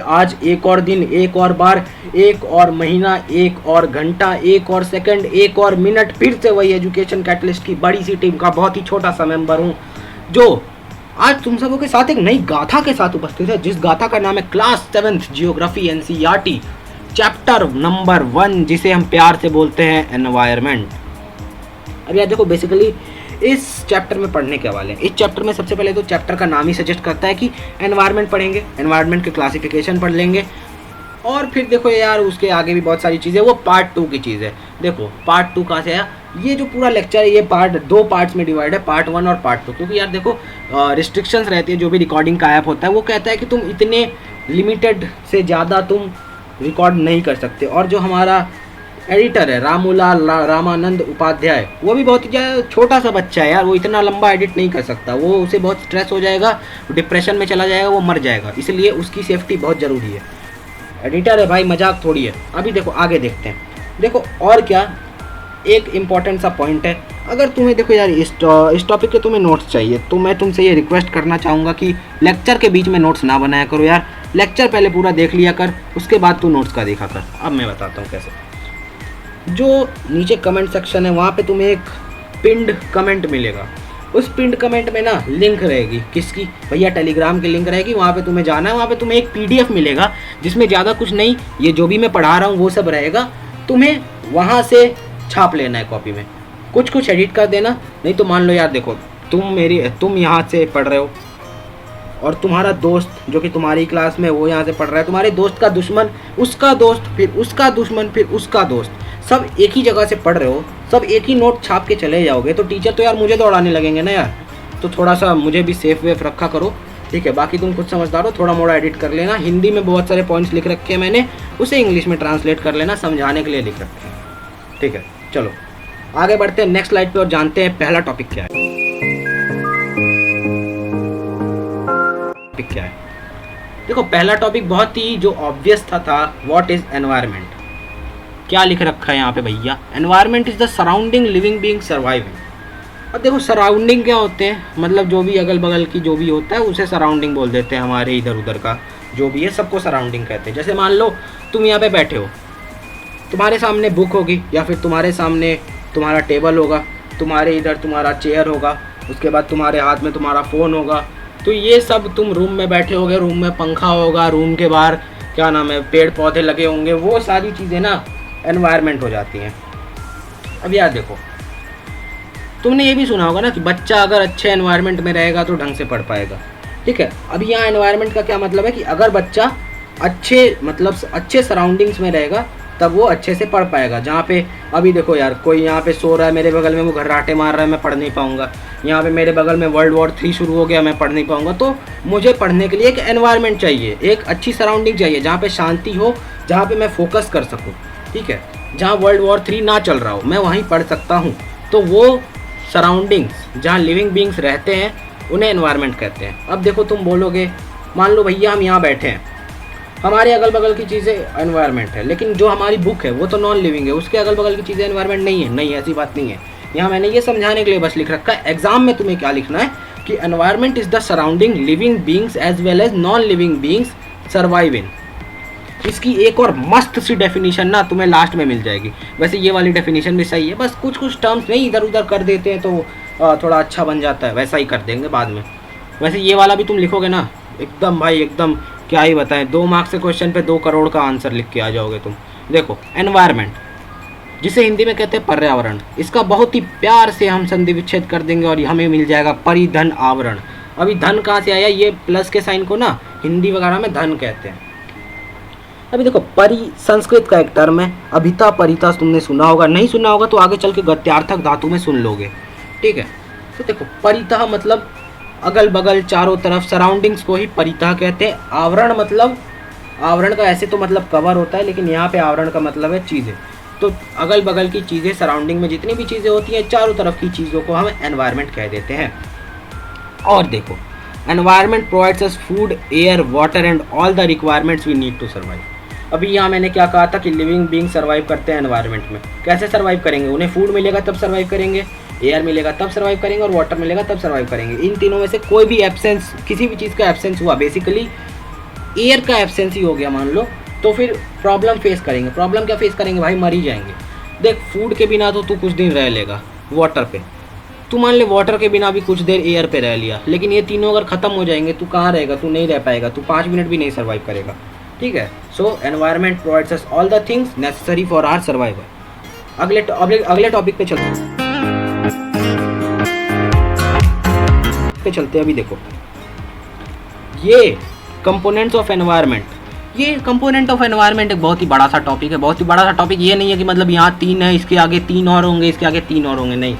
आज, एक और दिन, एक और बार, एक और महीना, एक और घंटा, एक और सेकंड, एक और मिनट। फिर से वही एजुकेशन कैटलिस्ट की बड़ी सी टीम का बहुत ही छोटा सा मेंबर हूँ, जो आज तुम सबों के साथ एक नई गाथा के साथ उपस्थित है, जिस गाथा का नाम है class 7th geography NCERT chapter number 1, जिसे हम प्यार से बोलते हैं एनवायरनमेंट। अब यार देखो, बेसिकली इस चैप्टर में पढ़ने के वाले हैं। इस चैप्टर में सबसे पहले तो चैप्टर का नाम ही सजेस्ट करता है कि एनवायरनमेंट पढ़ेंगे, एनवायरनमेंट के क्लासिफिकेशन पढ़ लेंगे, और फिर देखो यार उसके आगे भी बहुत सारी चीज़ें, वो पार्ट 2 की चीज़ है। देखो पार्ट 2 कहाँ से आया, ये जो पूरा लेक्चर है ये दो पार्ट्स में डिवाइड है, पार्ट 1 और पार्ट 2। क्योंकि यार देखो रिस्ट्रिक्शंस रहती है, जो भी रिकॉर्डिंग का ऐप होता है वो कहता है कि तुम इतने लिमिटेड से ज़्यादा तुम रिकॉर्ड नहीं कर सकते। और जो हमारा एडिटर है रामूलाल रामानंद उपाध्याय, वो भी बहुत छोटा सा बच्चा है यार, वो इतना लंबा एडिट नहीं कर सकता, वो उसे बहुत स्ट्रेस हो जाएगा, डिप्रेशन में चला जाएगा, वो मर जाएगा। इसलिए उसकी सेफ्टी बहुत ज़रूरी है। एडिटर है भाई, मजाक थोड़ी है। अभी देखो आगे देखते हैं। देखो और क्या, एक इम्पॉर्टेंट सा पॉइंट है, अगर तुम्हें देखो यार इस टॉपिक के तुम्हें नोट्स चाहिए, तो मैं तुमसे ये रिक्वेस्ट करना चाहूँगा कि लेक्चर के बीच में नोट्स ना बनाया करो यार, लेक्चर पहले पूरा देख लिया कर, उसके बाद तू नोट्स का देखा कर। अब मैं बताता हूँ कैसे। जो नीचे कमेंट सेक्शन है वहाँ पे तुम्हें एक पिंड कमेंट मिलेगा, उस पिंड कमेंट में ना लिंक रहेगी, किसकी भैया, टेलीग्राम की लिंक रहेगी। वहाँ पे तुम्हें जाना है, वहाँ पे तुम्हें एक PDF मिलेगा जिसमें ज़्यादा कुछ नहीं, ये जो भी मैं पढ़ा रहा हूँ वो सब रहेगा, तुम्हें वहाँ से छाप लेना है कॉपी में, कुछ कुछ एडिट कर देना। नहीं तो मान लो यार देखो, तुम यहाँ से पढ़ रहे हो और तुम्हारा दोस्त जो कि तुम्हारी क्लास में वो यहाँ से पढ़ रहा है, तुम्हारे दोस्त का दुश्मन, उसका दोस्त, फिर उसका दुश्मन, फिर उसका दोस्त, सब एक ही जगह से पढ़ रहे हो, सब एक ही नोट छाप के चले जाओगे तो टीचर तो यार मुझे दौड़ाने लगेंगे ना यार। तो थोड़ा सा मुझे भी सेफ वेफ रखा करो, ठीक है। बाकी तुम खुद समझदार हो, थोड़ा मोड़ा एडिट कर लेना। हिंदी में बहुत सारे पॉइंट्स लिख रखे हैं मैंने, उसे इंग्लिश में ट्रांसलेट कर लेना, समझाने के लिए लिख रखे हैं, ठीक है। चलो आगे बढ़ते हैं नेक्स्ट स्लाइड पे और जानते हैं पहला टॉपिक क्या है। क्या है देखो, पहला टॉपिक बहुत ही जो ऑब्वियस था व्हाट इज एनवायरनमेंट। क्या लिख रखा है यहाँ पे भैया, environment is the surrounding living being surviving. अब देखो सराउंडिंग क्या होते हैं, मतलब जो भी अगल बगल की जो भी होता है उसे सराउंडिंग बोल देते हैं, हमारे इधर उधर का जो भी है सबको सराउंडिंग कहते हैं। जैसे मान लो तुम यहाँ पे बैठे हो, तुम्हारे सामने बुक होगी, या फिर तुम्हारे सामने तुम्हारा टेबल होगा, तुम्हारे इधर तुम्हारा चेयर होगा, उसके बाद तुम्हारे हाथ में तुम्हारा फ़ोन होगा। तो ये सब तुम रूम में बैठे होगे, रूम में पंखा होगा, रूम के बाहर क्या नाम है पेड़ पौधे लगे होंगे, वो सारी चीज़ें ना एनवायरनमेंट हो जाती हैं। अब यार देखो, तुमने ये भी सुना होगा ना कि बच्चा अगर अच्छे एनवायरनमेंट में रहेगा तो ढंग से पढ़ पाएगा, ठीक है। अब यहाँ एनवायरनमेंट का क्या मतलब है कि अगर बच्चा अच्छे सराउंडिंग्स में रहेगा तब वो अच्छे से पढ़ पाएगा। जहाँ पे अभी देखो यार, कोई यहाँ पे सो रहा है मेरे बगल में, वो घर्राटे मार रहा है, मैं पढ़ नहीं पाऊँगा। यहाँ पे मेरे बगल में World War 3 शुरू हो गया, मैं पढ़ नहीं पाऊँगा। तो मुझे पढ़ने के लिए एक एनवायरनमेंट चाहिए, एक अच्छी सराउंडिंग चाहिए, जहाँ पे शांति हो, जहाँ पे मैं फोकस कर सकूँ, ठीक है। जहाँ World War 3 ना चल रहा हो, मैं वहीं पढ़ सकता हूँ। तो वो सराउंडिंग्स जहाँ लिविंग बींग्स रहते हैं उन्हें एनवायरनमेंट कहते हैं। अब देखो तुम बोलोगे, मान लो भैया हम यहाँ बैठे हैं, हमारे अगल बगल की चीज़ें एनवायरनमेंट है, लेकिन जो हमारी बुक है वो तो नॉन लिविंग है, उसके अगल बगल की चीज़ें एनवायरनमेंट नहीं है। नहीं, ऐसी बात नहीं है। यहाँ मैंने ये समझाने के लिए बस लिख रखा है। एग्जाम में तुम्हें क्या लिखना है कि environment is the surrounding living beings as well as non living beings survive in. इसकी एक और मस्त सी डेफिनेशन ना तुम्हें लास्ट में मिल जाएगी। वैसे ये वाली डेफिनेशन भी सही है, बस कुछ कुछ टर्म्स नहीं इधर उधर कर देते हैं तो थोड़ा अच्छा बन जाता है, वैसा ही कर देंगे बाद में। वैसे ये वाला भी तुम लिखोगे ना, एकदम भाई एकदम क्या ही बताएं, 2 मार्क्स के क्वेश्चन पे 2 करोड़ का आंसर लिख के आ जाओगे तुम। देखो एनवायरनमेंट, जिसे हिंदी में कहते हैं पर्यावरण, इसका बहुत ही प्यार से हम संधि विच्छेद कर देंगे और हमें मिल जाएगा परिधन आवरण। अभी धन कहाँ से आया, ये प्लस के साइन को ना हिंदी वगैरह में धन कहते हैं। अभी देखो परि संस्कृत का एक टर्म है, अभिता परिता तुमने सुना होगा, नहीं सुना होगा तो आगे चल के गत्यार्थक धातु में सुन लोगे, ठीक है। तो देखो परिता मतलब अगल बगल चारों तरफ, सराउंडिंग्स को ही परिता कहते हैं। आवरण मतलब, आवरण का ऐसे तो मतलब कवर होता है, लेकिन यहाँ पे आवरण का मतलब है चीज़ें। तो अगल बगल की चीज़ें, सराउंडिंग में जितनी भी चीज़ें होती हैं, चारों तरफ की चीज़ों को हम एनवायरनमेंट कह देते हैं। और देखो environment provides us food, air, water and all the requirements we need to survive. अभी यहाँ मैंने क्या कहा था कि लिविंग बीइंग सर्वाइव करते हैं एनवायरनमेंट में। कैसे सर्वाइव करेंगे, उन्हें फूड मिलेगा तब सर्वाइव करेंगे, एयर मिलेगा तब सर्वाइव करेंगे, और वाटर मिलेगा तब सर्वाइव करेंगे। इन तीनों में से कोई भी एब्सेंस, किसी भी चीज़ का एब्सेंस हुआ, बेसिकली एयर का एब्सेंसी हो गया मान लो, तो फिर प्रॉब्लम फेस करेंगे। प्रॉब्लम क्या फेस करेंगे भाई, मर ही जाएंगे। देख फूड के बिना तो तू कुछ दिन रह लेगा, वाटर पे तू मान ले, वाटर के बिना भी कुछ देर एयर पे रह लिया, लेकिन ये तीनों अगर ख़त्म हो जाएंगे तू कहाँ रहेगा, तू नहीं रह पाएगा, तू 5 मिनट भी नहीं सर्वाइव करेगा। ठीक है, so environment provides us all the things necessary for our survival. अगले टॉपिक पे चलते हैं। अभी देखो ये कंपोनेंट्स ऑफ एनवायरनमेंट, ये कंपोनेंट ऑफ एनवायरनमेंट एक बहुत ही बड़ा सा टॉपिक है। बहुत ही बड़ा सा टॉपिक ये नहीं है कि मतलब यहाँ 3 है, इसके आगे 3 और होंगे, इसके आगे 3 और होंगे, नहीं।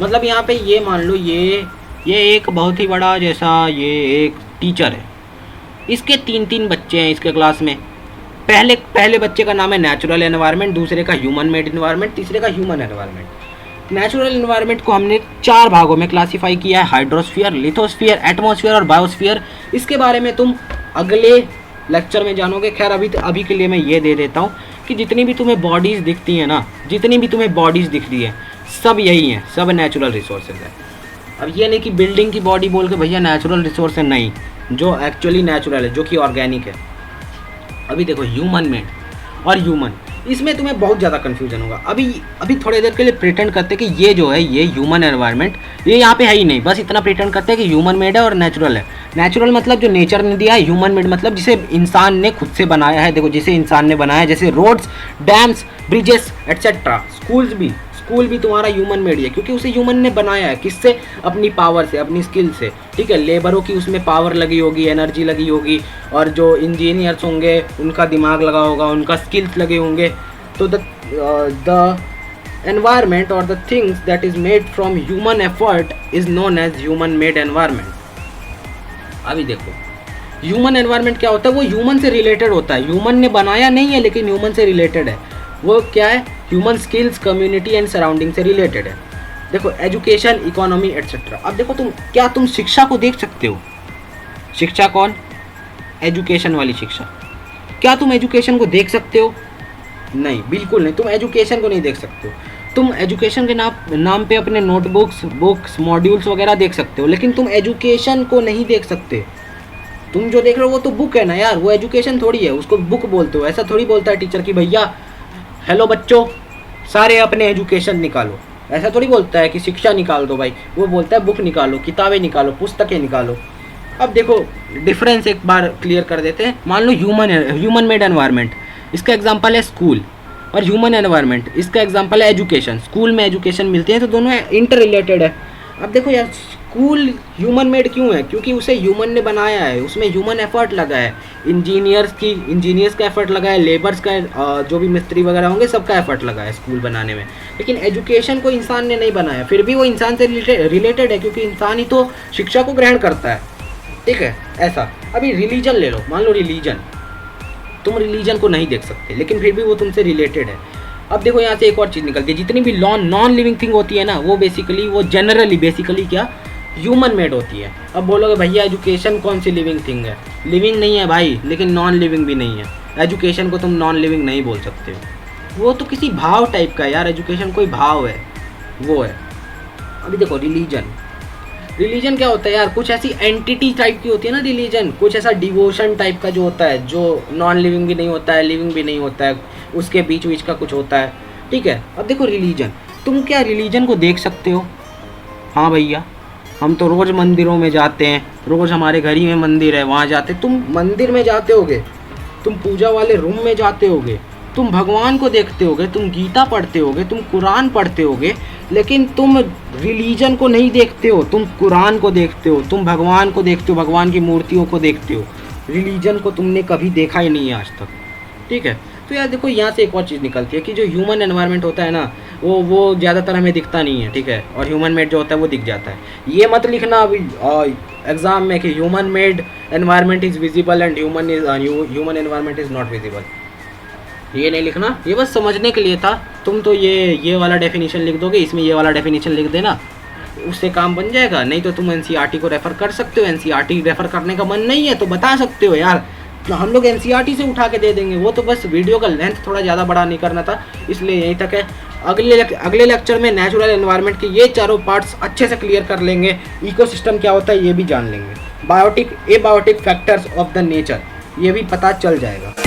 मतलब यहाँ पे ये मान लो ये एक बहुत ही बड़ा, जैसा ये एक टीचर है, इसके 3 बच्चे हैं इसके क्लास में। पहले बच्चे का नाम है नेचुरल एनवायरनमेंट, दूसरे का ह्यूमन मेड एनवायरनमेंट, तीसरे का ह्यूमन एनवायरनमेंट। नेचुरल एनवायरनमेंट को हमने 4 भागों में क्लासीफाई किया है, हाइड्रोस्फीयर, लिथोस्फीयर, एटमॉस्फेयर और बायोस्फीयर। इसके बारे में तुम अगले लेक्चर में जानोगे। खैर अभी के लिए मैं ये दे देता हूँ कि जितनी भी तुम्हें बॉडीज़ दिखती हैं ना, जितनी भी तुम्हें बॉडीज़ दिख रही है, सब यही हैं, सब नेचुरल रिसोर्सेज है। अब ये नहीं कि बिल्डिंग की बॉडी बोल के भैया नेचुरल रिसोर्स है, नहीं, जो एक्चुअली नेचुरल है, जो कि ऑर्गेनिक है। अभी देखो ह्यूमन मेड और ह्यूमन, इसमें तुम्हें बहुत ज़्यादा कन्फ्यूजन होगा। अभी थोड़ी देर के लिए प्रिटेंड करते हैं कि ये जो है ये ह्यूमन एनवायरनमेंट, ये यहाँ पे है ही नहीं, बस इतना प्रिटेंड करते हैं कि ह्यूमन मेड है और नेचुरल है। नेचुरल मतलब जो नेचर ने दिया है, ह्यूमन मेड मतलब जिसे इंसान ने खुद से बनाया है। देखो जिसे इंसान ने बनाया है, जैसे roads, dams, bridges etcetera, school भी तुम्हारा ह्यूमन मेड है, क्योंकि उसे ह्यूमन ने बनाया है। किससे? अपनी पावर से, अपनी स्किल से। ठीक है, लेबरों की उसमें पावर लगी होगी, एनर्जी लगी होगी, और जो इंजीनियर्स होंगे उनका दिमाग लगा होगा, उनका स्किल्स लगे होंगे। तो द एनवायरनमेंट और the things that is made from human effort is known as human made environment. अभी देखो ह्यूमन एनवायरनमेंट क्या होता है, वो ह्यूमन से रिलेटेड होता है। ह्यूमन ने बनाया नहीं है, लेकिन ह्यूमन से रिलेटेड है। वो क्या है? Human skills, community and surrounding से रिलेटेड है। देखो एजुकेशन, इकोनॉमी एट्सेट्रा। अब देखो तुम शिक्षा को देख सकते हो। शिक्षा कौन? एजुकेशन वाली शिक्षा। क्या तुम एजुकेशन को देख सकते हो? नहीं, बिल्कुल नहीं, तुम एजुकेशन को नहीं देख सकते हो। तुम एजुकेशन के नाम पे अपने नोटबुक्स, बुक्स, मॉड्यूल्स वगैरह देख सकते हो, लेकिन तुम एजुकेशन को नहीं देख सकते। तुम जो देख रहे हो वो तो बुक है ना यार, वो एजुकेशन थोड़ी है, उसको बुक बोलते हो। ऐसा थोड़ी बोलता है टीचर कि भैया हेलो बच्चों सारे अपने एजुकेशन निकालो, ऐसा थोड़ी बोलता है कि शिक्षा निकाल दो भाई। वो बोलता है बुक निकालो, किताबें निकालो, पुस्तकें निकालो। अब देखो डिफरेंस एक बार क्लियर कर देते हैं। मान लो ह्यूमन मेड एनवायरनमेंट, इसका एग्जांपल है स्कूल, और ह्यूमन एनवायरनमेंट इसका एग्जांपल है एजुकेशन। स्कूल में एजुकेशन मिलती है, तो दोनों इंटर रिलेटेड है। अब देखो यार, स्कूल ह्यूमन मेड क्यों है? क्योंकि उसे ह्यूमन ने बनाया है, उसमें ह्यूमन एफर्ट लगा है। इंजीनियर्स का एफर्ट लगा है, लेबर्स का, जो भी मिस्त्री वगैरह होंगे सबका एफर्ट लगा है स्कूल बनाने में। लेकिन एजुकेशन को इंसान ने नहीं बनाया, फिर भी वो इंसान से रिलेटेड है, क्योंकि इंसान ही तो शिक्षा को ग्रहण करता है। ठीक है, ऐसा। अभी रिलीजन ले लो, मान लो रिलीजन, तुम रिलीजन को नहीं देख सकते, लेकिन फिर भी वो तुमसे रिलेटेड है। अब देखो यहाँ से एक और चीज़ निकलती है, जितनी भी नॉन लिविंग थिंग होती है ना, वो बेसिकली क्या ह्यूमन मेड होती है। अब बोलोगे भैया एजुकेशन कौन सी लिविंग थिंग है? लिविंग नहीं है भाई, लेकिन नॉन लिविंग भी नहीं है। एजुकेशन को तुम नॉन लिविंग नहीं बोल सकते हो, वो तो किसी भाव टाइप का है यार। एजुकेशन कोई भाव है, वो है। अभी देखो रिलीजन क्या होता है यार? कुछ ऐसी एंटिटी टाइप की होती है ना रिलीजन, कुछ ऐसा डिवोशन टाइप का जो होता है, जो नॉन लिविंग भी नहीं होता है, लिविंग भी नहीं होता है, उसके बीच का कुछ होता है। ठीक है, अब देखो रिलीजन, तुम क्या रिलीजन को देख सकते हो? हाँ भैया, हम तो रोज़ मंदिरों में जाते हैं, रोज़ हमारे घर ही में मंदिर है, वहाँ जाते। तुम मंदिर में जाते होगे, तुम पूजा वाले रूम में जाते होगे, तुम भगवान को देखते होगे, तुम गीता पढ़ते होगे, तुम कुरान पढ़ते होगे, लेकिन तुम रिलीजन को नहीं देखते हो। तुम कुरान को देखते हो, तुम भगवान को देखते हो, भगवान की मूर्तियों को देखते हो। रिलीजन को तुमने कभी देखा ही नहीं है आज तक। ठीक है, तो यार देखो यहाँ से एक और चीज़ निकलती है कि जो ह्यूमन एनवायरनमेंट होता है ना, वो ज़्यादातर हमें दिखता नहीं है। ठीक है, और ह्यूमन मेड जो होता है वो दिख जाता है। ये मत लिखना अभी एग्जाम में कि human made environment is visible and human environment is not visible. ये नहीं लिखना, ये बस समझने के लिए था। तुम तो ये वाला डेफिनेशन लिख दोगे, इसमें ये वाला डेफिनेशन लिख देना, उससे काम बन जाएगा। नहीं तो तुम एनसीईआरटी को रेफ़र कर सकते हो। एनसीईआरटी रेफ़र करने का मन नहीं है तो बता सकते हो यार, तो हम लोग एनसीईआरटी से उठा के दे देंगे। वो तो बस वीडियो का लेंथ थोड़ा ज़्यादा बड़ा नहीं करना था, इसलिए यहीं तक है। अगले लेक्चर में नेचुरल एनवायरनमेंट के ये चारों पार्ट्स अच्छे से क्लियर कर लेंगे। इकोसिस्टम क्या होता है ये भी जान लेंगे। Abiotic factors of the nature, ये भी पता चल जाएगा।